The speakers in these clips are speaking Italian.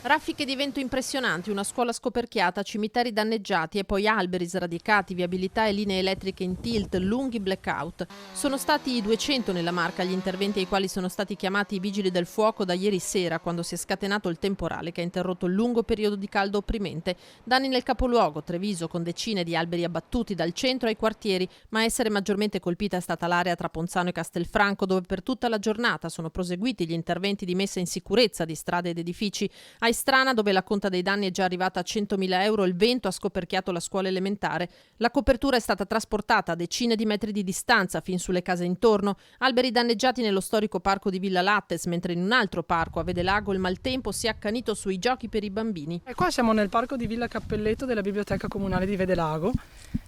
Raffiche di vento impressionanti, una scuola scoperchiata, cimiteri danneggiati e poi alberi sradicati, viabilità e linee elettriche in tilt, lunghi blackout. Sono stati 200 nella Marca gli interventi ai quali sono stati chiamati i vigili del fuoco da ieri sera, quando si è scatenato il temporale che ha interrotto il lungo periodo di caldo opprimente. Danni nel capoluogo, Treviso, con decine di alberi abbattuti dal centro ai quartieri, ma a essere maggiormente colpita è stata l'area tra Ponzano e Castelfranco, dove per tutta la giornata sono proseguiti gli interventi di messa in sicurezza di strade ed edifici. A Strana, dove la conta dei danni è già arrivata a 100.000 euro, il vento ha scoperchiato la scuola elementare. La copertura è stata trasportata a decine di metri di distanza fin sulle case intorno. Alberi danneggiati nello storico parco di Villa Lattes, mentre in un altro parco a Vedelago il maltempo si è accanito sui giochi per i bambini. E qua siamo nel parco di Villa Cappelletto della Biblioteca Comunale di Vedelago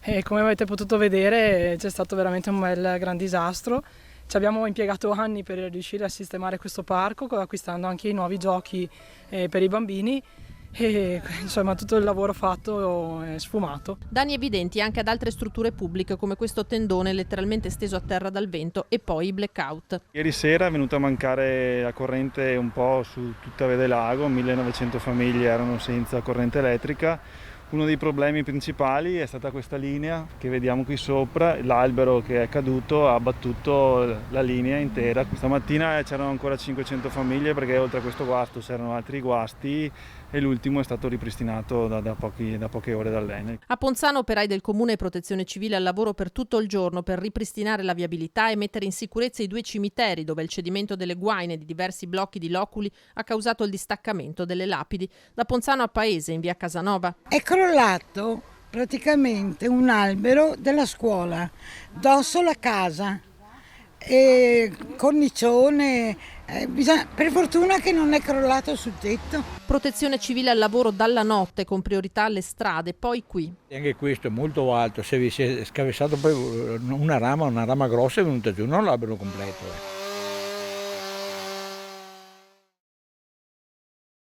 e come avete potuto vedere c'è stato veramente un gran disastro. Ci abbiamo impiegato anni per riuscire a sistemare questo parco, acquistando anche i nuovi giochi per i bambini e insomma tutto il lavoro fatto è sfumato. Danni evidenti anche ad altre strutture pubbliche come questo tendone letteralmente steso a terra dal vento e poi i blackout. Ieri sera è venuta a mancare la corrente un po' su tutta Vedelago, 1900 famiglie erano senza corrente elettrica. Uno dei problemi principali è stata questa linea che vediamo qui sopra, l'albero che è caduto ha abbattuto la linea intera. Stamattina c'erano ancora 500 famiglie perché oltre a questo guasto c'erano altri guasti e l'ultimo è stato ripristinato da poche ore dall'Enel. A Ponzano operai del Comune e Protezione Civile al lavoro per tutto il giorno per ripristinare la viabilità e mettere in sicurezza i due cimiteri dove il cedimento delle guaine di diversi blocchi di loculi ha causato il distaccamento delle lapidi. Da Ponzano a Paese, in via Casanova. È crollato praticamente un albero della scuola, dosso la casa, e cornicione, per fortuna che non è crollato sul tetto. Protezione civile al lavoro dalla notte con priorità alle strade, poi qui. Anche questo è molto alto, se vi si è scavesato poi una rama grossa è venuta giù, non l'albero completo.